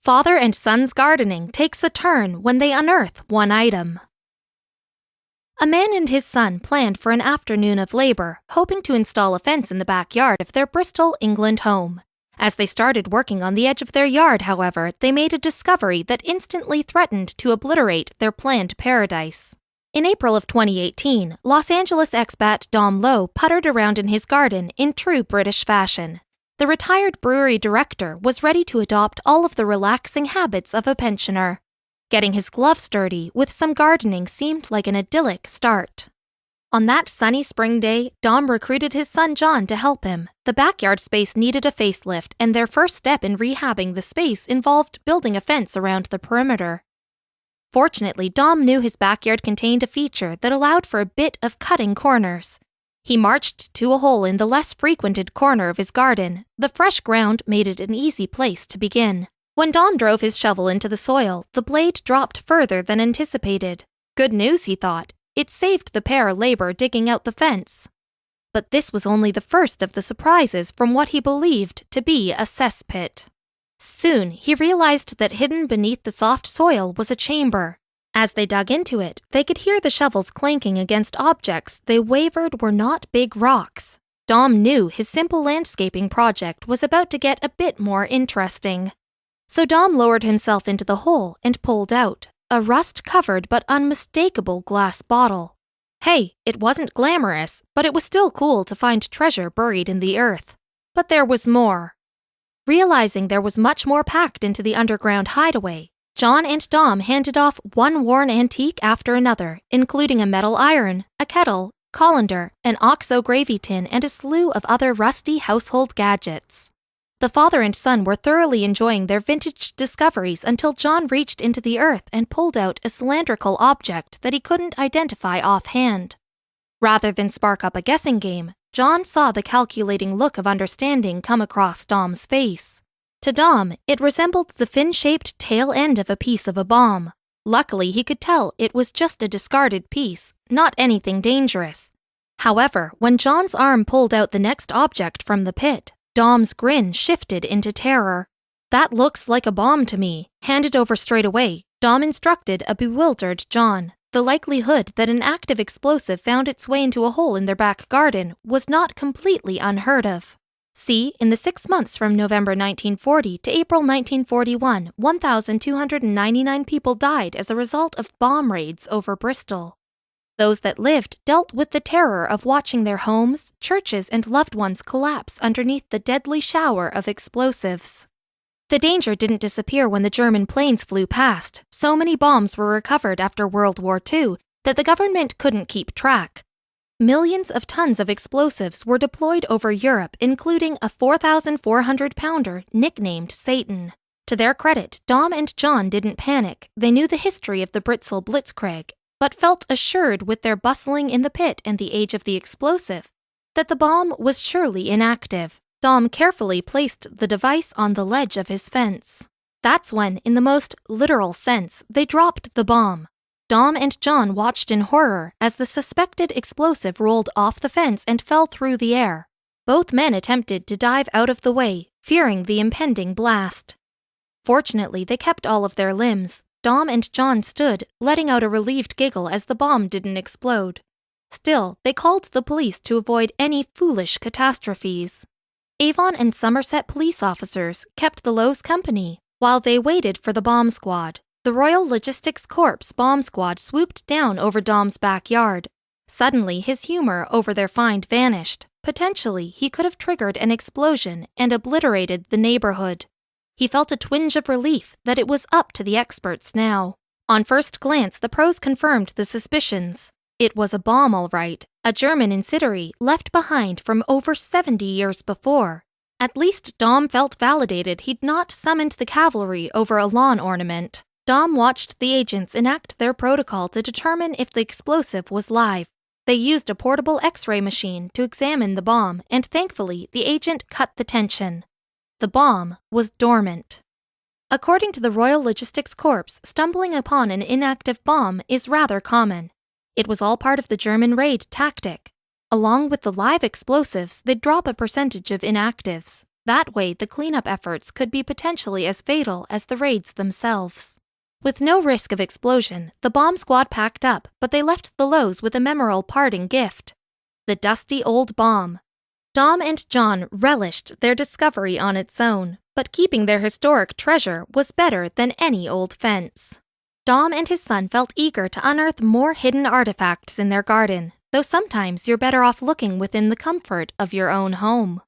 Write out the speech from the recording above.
Father and son's gardening takes a turn when they unearth one item. A man and his son planned for an afternoon of labor, hoping to install a fence in the backyard of their Bristol, England home. As they started working on the edge of their yard, however, they made a discovery that instantly threatened to obliterate their planned paradise. In April of 2018, Los Angeles expat Dom Lowe puttered around in his garden in true British fashion. The retired brewery director was ready to adopt all of the relaxing habits of a pensioner. Getting his gloves dirty with some gardening seemed like an idyllic start. On that sunny spring day, Dom recruited his son John to help him. The backyard space needed a facelift, and their first step in rehabbing the space involved building a fence around the perimeter. Fortunately, Dom knew his backyard contained a feature that allowed for a bit of cutting corners. He marched to a hole in the less frequented corner of his garden. The fresh ground made it an easy place to begin. When Dom drove his shovel into the soil, the blade dropped further than anticipated. Good news, he thought. It saved the pair labor digging out the fence. But this was only the first of the surprises from what he believed to be a cesspit. Soon, he realized that hidden beneath the soft soil was a chamber. As they dug into it, they could hear the shovels clanking against objects they wavered were not big rocks. Dom knew his simple landscaping project was about to get a bit more interesting. So Dom lowered himself into the hole and pulled out a rust-covered but unmistakable glass bottle. Hey, it wasn't glamorous, but it was still cool to find treasure buried in the earth. But there was more. Realizing there was much more packed into the underground hideaway, John and Dom handed off one worn antique after another, including a metal iron, a kettle, colander, an OXO gravy tin, and a slew of other rusty household gadgets. The father and son were thoroughly enjoying their vintage discoveries until John reached into the earth and pulled out a cylindrical object that he couldn't identify offhand. Rather than spark up a guessing game, John saw the calculating look of understanding come across Dom's face. To Dom, it resembled the fin-shaped tail end of a piece of a bomb. Luckily, he could tell it was just a discarded piece, not anything dangerous. However, when John's arm pulled out the next object from the pit, Dom's grin shifted into terror. That looks like a bomb to me. Hand it over straight away, Dom instructed a bewildered John. The likelihood that an active explosive found its way into a hole in their back garden was not completely unheard of. See, in the 6 months from November 1940 to April 1941, 1,299 people died as a result of bomb raids over Bristol. Those that lived dealt with the terror of watching their homes, churches, and loved ones collapse underneath the deadly shower of explosives. The danger didn't disappear when the German planes flew past. So many bombs were recovered after World War II that the government couldn't keep track. Millions of tons of explosives were deployed over Europe, including a 4,400-pounder nicknamed Satan. To their credit, Dom and John didn't panic. They knew the history of the Bristol Blitzkrieg, but felt assured with their bustling in the pit and the age of the explosive that the bomb was surely inactive. Dom carefully placed the device on the ledge of his fence. That's when, in the most literal sense, they dropped the bomb. Dom and John watched in horror as the suspected explosive rolled off the fence and fell through the air. Both men attempted to dive out of the way, fearing the impending blast. Fortunately, they kept all of their limbs. Dom and John stood, letting out a relieved giggle as the bomb didn't explode. Still, they called the police to avoid any foolish catastrophes. Avon and Somerset police officers kept the Lowe's company while they waited for the bomb squad. The Royal Logistics Corps bomb squad swooped down over Dom's backyard. Suddenly, his humor over their find vanished. Potentially, he could have triggered an explosion and obliterated the neighborhood. He felt a twinge of relief that it was up to the experts now. On first glance, the pros confirmed the suspicions. It was a bomb, all right, a German incendiary left behind from over 70 years before. At least Dom felt validated he'd not summoned the cavalry over a lawn ornament. Dom watched the agents enact their protocol to determine if the explosive was live. They used a portable X-ray machine to examine the bomb, and thankfully, the agent cut the tension. The bomb was dormant. According to the Royal Logistics Corps, stumbling upon an inactive bomb is rather common. It was all part of the German raid tactic. Along with the live explosives, they'd drop a percentage of inactives. That way, the cleanup efforts could be potentially as fatal as the raids themselves. With no risk of explosion, the bomb squad packed up, but they left the Lows with a memorable parting gift: the dusty old bomb. Dom and John relished their discovery on its own, but keeping their historic treasure was better than any old fence. Dom and his son felt eager to unearth more hidden artifacts in their garden, though sometimes you're better off looking within the comfort of your own home.